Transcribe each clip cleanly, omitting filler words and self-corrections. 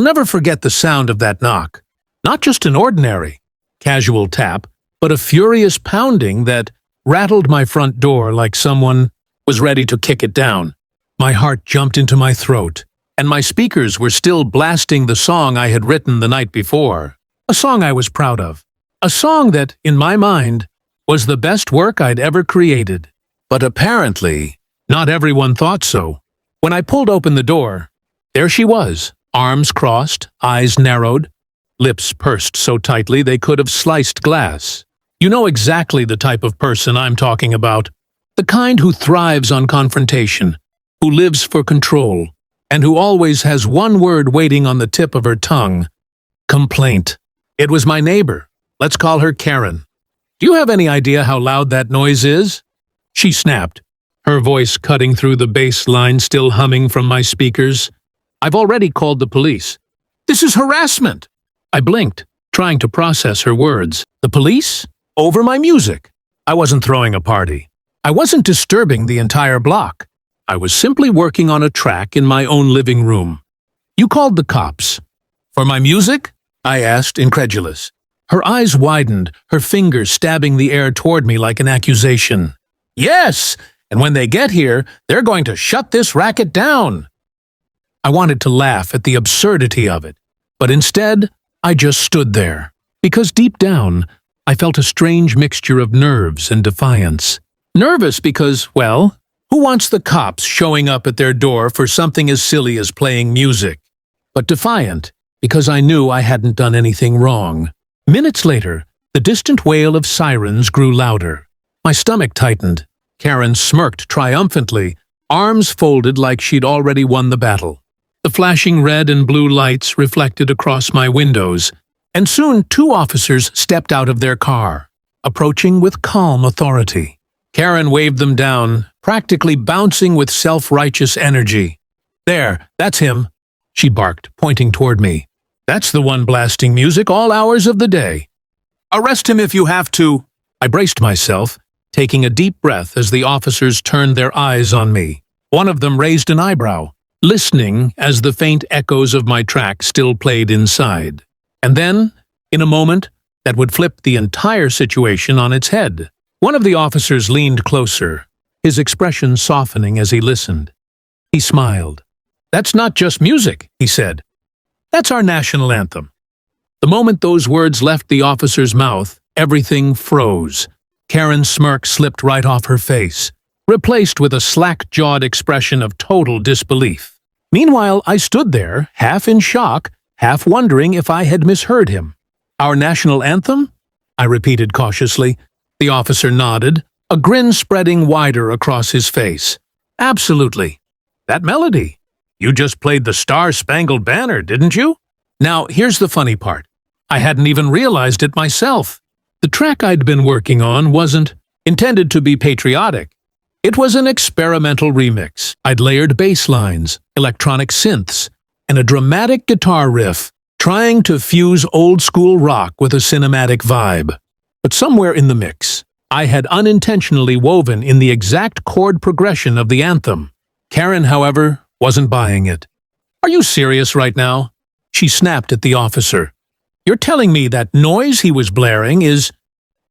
I'll never forget the sound of that knock. Not just an ordinary, casual tap, but a furious pounding that rattled my front door like someone was ready to kick it down. My heart jumped into my throat, and my speakers were still blasting the song I had written the night before. A song I was proud of. A song that, in my mind, was the best work I'd ever created. But apparently, not everyone thought so. When I pulled open the door, there she was, arms crossed, eyes narrowed, lips pursed so tightly they could have sliced glass. You know exactly the type of person I'm talking about. The kind who thrives on confrontation, who lives for control, and who always has one word waiting on the tip of her tongue: complaint. It was my neighbor. Let's call her Karen. Do you have any idea how loud that noise is? She snapped, her voice cutting through the bass line still humming from my speakers. I've already called the police. This is harassment. I blinked, trying to process her words. The police? Over my music. I wasn't throwing a party. I wasn't disturbing the entire block. I was simply working on a track in my own living room. You called the cops. For my music? I asked, incredulous. Her eyes widened, her fingers stabbing the air toward me like an accusation. Yes, and when they get here, they're going to shut this racket down. I wanted to laugh at the absurdity of it, but instead, I just stood there, because deep down, I felt a strange mixture of nerves and defiance. Nervous because, well, who wants the cops showing up at their door for something as silly as playing music? But defiant because I knew I hadn't done anything wrong. Minutes later, the distant wail of sirens grew louder. My stomach tightened. Karen smirked triumphantly, arms folded like she'd already won the battle. The flashing red and blue lights reflected across my windows, and soon 2 officers stepped out of their car, approaching with calm authority. Karen waved them down, practically bouncing with self-righteous energy. There, that's him, she barked, pointing toward me. That's the one blasting music all hours of the day. Arrest him if you have to. I braced myself, taking a deep breath as the officers turned their eyes on me. One of them raised an eyebrow, listening as the faint echoes of my track still played inside. And then, in a moment that would flip the entire situation on its head, one of the officers leaned closer, his expression softening as he listened. He smiled. That's not just music, he said. That's our national anthem. The moment those words left the officer's mouth, everything froze. Karen's smirk slipped right off her face, replaced with a slack-jawed expression of total disbelief. Meanwhile, I stood there, half in shock, half wondering if I had misheard him. Our national anthem? I repeated cautiously. The officer nodded, a grin spreading wider across his face. Absolutely. That melody. You just played the Star-Spangled Banner, didn't you? Now, here's the funny part. I hadn't even realized it myself. The track I'd been working on wasn't intended to be patriotic. It was an experimental remix. I'd layered bass lines, electronic synths, and a dramatic guitar riff, trying to fuse old-school rock with a cinematic vibe. But somewhere in the mix, I had unintentionally woven in the exact chord progression of the anthem. Karen, however, wasn't buying it. Are you serious right now? She snapped at the officer. You're telling me that noise he was blaring is…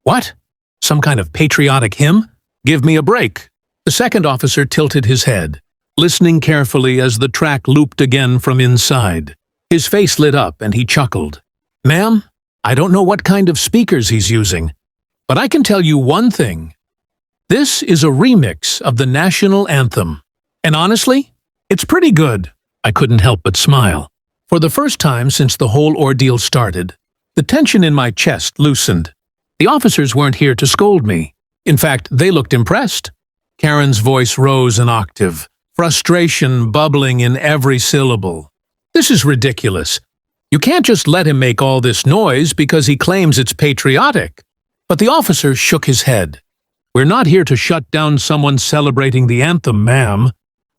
What? Some kind of patriotic hymn? Give me a break. The second officer tilted his head, listening carefully as the track looped again from inside. His face lit up and he chuckled. Ma'am, I don't know what kind of speakers he's using, but I can tell you one thing. This is a remix of the national anthem. And honestly, it's pretty good. I couldn't help but smile. For the first time since the whole ordeal started, the tension in my chest loosened. The officers weren't here to scold me. In fact, they looked impressed. Karen's voice rose an octave, frustration bubbling in every syllable. This is ridiculous. You can't just let him make all this noise because he claims it's patriotic. But the officer shook his head. We're not here to shut down someone celebrating the anthem, ma'am.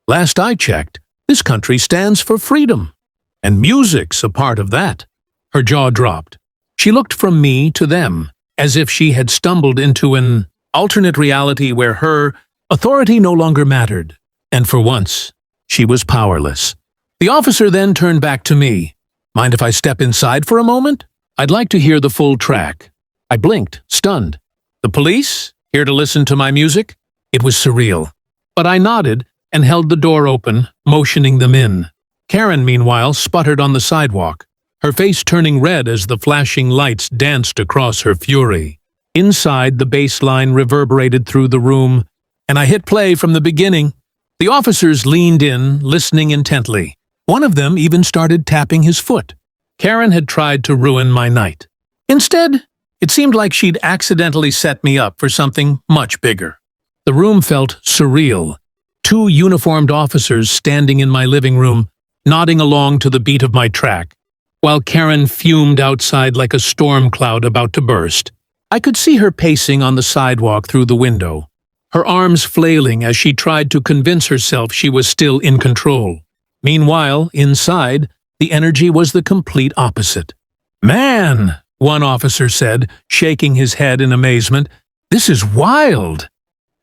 Last I checked, this country stands for freedom. And music's a part of that. Her jaw dropped. She looked from me to them, as if she had stumbled into an alternate reality where her authority no longer mattered. And for once, she was powerless. The officer then turned back to me. Mind if I step inside for a moment? I'd like to hear the full track. I blinked, stunned. The police? Here to listen to my music? It was surreal. But I nodded and held the door open, motioning them in. Karen, meanwhile, sputtered on the sidewalk, her face turning red as the flashing lights danced across her fury. Inside, the bass line reverberated through the room, and I hit play from the beginning. The officers leaned in, listening intently. One of them even started tapping his foot. Karen had tried to ruin my night. Instead, it seemed like she'd accidentally set me up for something much bigger. The room felt surreal. 2 uniformed officers standing in my living room, nodding along to the beat of my track, while Karen fumed outside like a storm cloud about to burst. I could see her pacing on the sidewalk through the window, her arms flailing as she tried to convince herself she was still in control. Meanwhile, inside, the energy was the complete opposite. "Man," one officer said, shaking his head in amazement, "this is wild.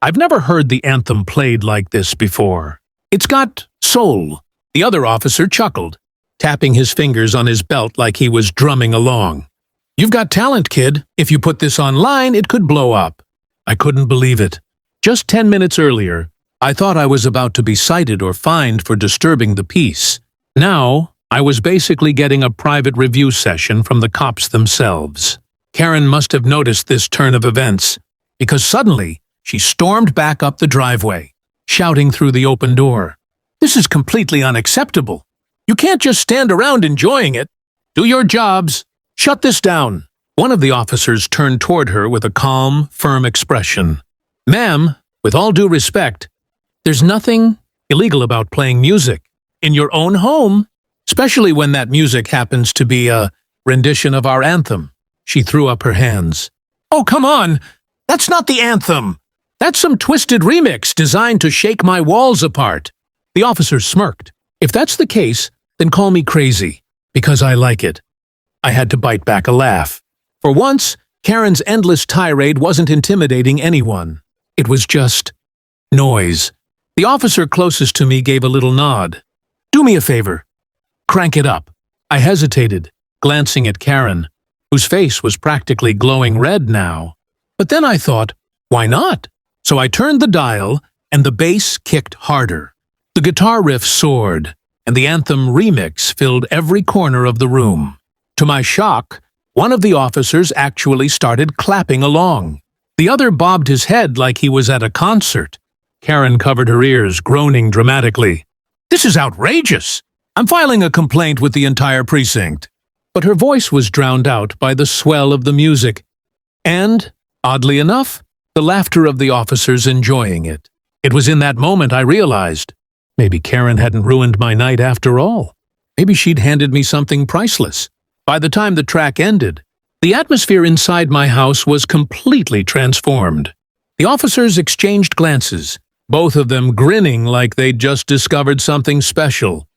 I've never heard the anthem played like this before. It's got soul." The other officer chuckled, tapping his fingers on his belt like he was drumming along. "You've got talent, kid. If you put this online, it could blow up." I couldn't believe it. Just 10 minutes earlier, I thought I was about to be cited or fined for disturbing the peace. Now, I was basically getting a private review session from the cops themselves. Karen must have noticed this turn of events, because suddenly, she stormed back up the driveway, shouting through the open door. "This is completely unacceptable. You can't just stand around enjoying it. Do your jobs. Shut this down." One of the officers turned toward her with a calm, firm expression. "Ma'am, with all due respect, there's nothing illegal about playing music in your own home, especially when that music happens to be a rendition of our anthem." She threw up her hands. "Oh, come on! That's not the anthem! That's some twisted remix designed to shake my walls apart." The officer smirked. "If that's the case, then call me crazy, because I like it." I had to bite back a laugh. For once, Karen's endless tirade wasn't intimidating anyone. It was just noise. The officer closest to me gave a little nod. "Do me a favor. Crank it up." I hesitated, glancing at Karen, whose face was practically glowing red now. But then I thought, why not? So I turned the dial, and the bass kicked harder. The guitar riff soared, and the anthem remix filled every corner of the room. To my shock, one of the officers actually started clapping along. The other bobbed his head like he was at a concert. Karen covered her ears, groaning dramatically. "This is outrageous! I'm filing a complaint with the entire precinct." But her voice was drowned out by the swell of the music, and, oddly enough, the laughter of the officers enjoying it. It was in that moment I realized, maybe Karen hadn't ruined my night after all. Maybe she'd handed me something priceless. By the time the track ended, the atmosphere inside my house was completely transformed. The officers exchanged glances, both of them grinning like they'd just discovered something special.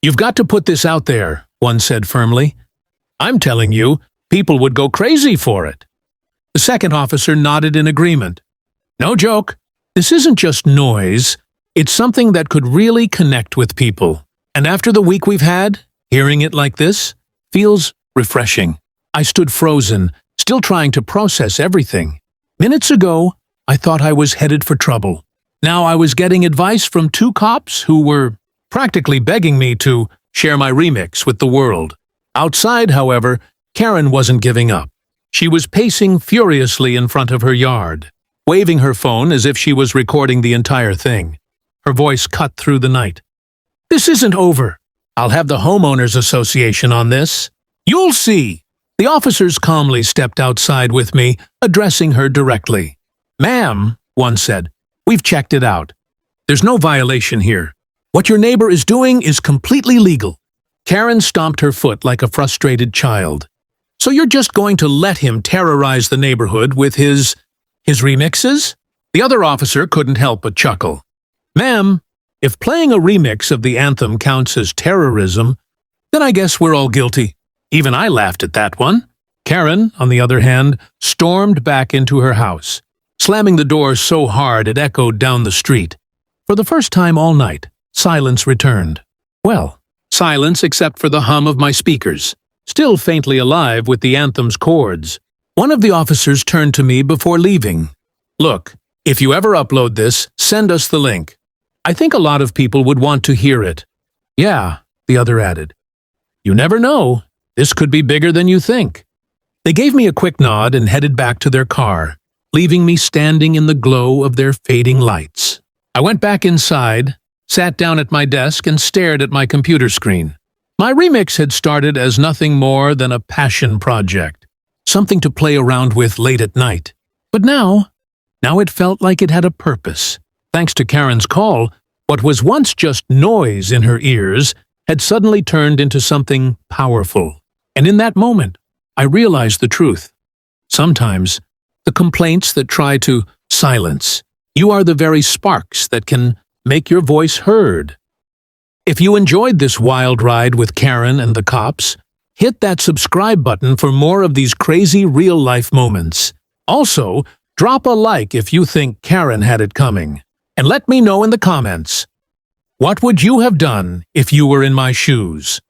"You've got to put this out there," one said firmly. "I'm telling you, people would go crazy for it." The second officer nodded in agreement. "No joke. This isn't just noise. It's something that could really connect with people. And after the week we've had, hearing it like this feels refreshing." I stood frozen, still trying to process everything. Minutes ago, I thought I was headed for trouble. Now I was getting advice from 2 cops who were practically begging me to share my remix with the world. Outside, however, Karen wasn't giving up. She was pacing furiously in front of her yard, waving her phone as if she was recording the entire thing. Her voice cut through the night. "This isn't over. I'll have the homeowners association on this. You'll see." The officers calmly stepped outside with me, addressing her directly. "Ma'am," one said, "we've checked it out. There's no violation here. What your neighbor is doing is completely legal." Karen stomped her foot like a frustrated child. "So you're just going to let him terrorize the neighborhood with his remixes?" The other officer couldn't help but chuckle. "Ma'am, if playing a remix of the anthem counts as terrorism, then I guess we're all guilty." Even I laughed at that one. Karen, on the other hand, stormed back into her house, slamming the door so hard it echoed down the street. For the first time all night, silence returned. Well, Silence except for the hum of my speakers, still faintly alive with the Anthem's chords. One of the officers turned to me before leaving. "Look, if you ever upload this, send us the link. I think a lot of people would want to hear it." "Yeah," the other added. "You never know. This could be bigger than you think." They gave me a quick nod and headed back to their car, leaving me standing in the glow of their fading lights. I went back inside, sat down at my desk and stared at my computer screen. My remix had started as nothing more than a passion project, something to play around with late at night. But now it felt like it had a purpose. Thanks to Karen's call, what was once just noise in her ears had suddenly turned into something powerful. And in that moment, I realized the truth. Sometimes, the complaints that try to silence you are the very sparks that can make your voice heard. If you enjoyed this wild ride with Karen and the cops, hit that subscribe button for more of these crazy real-life moments. Also, drop a like if you think Karen had it coming. And let me know in the comments, what would you have done if you were in my shoes?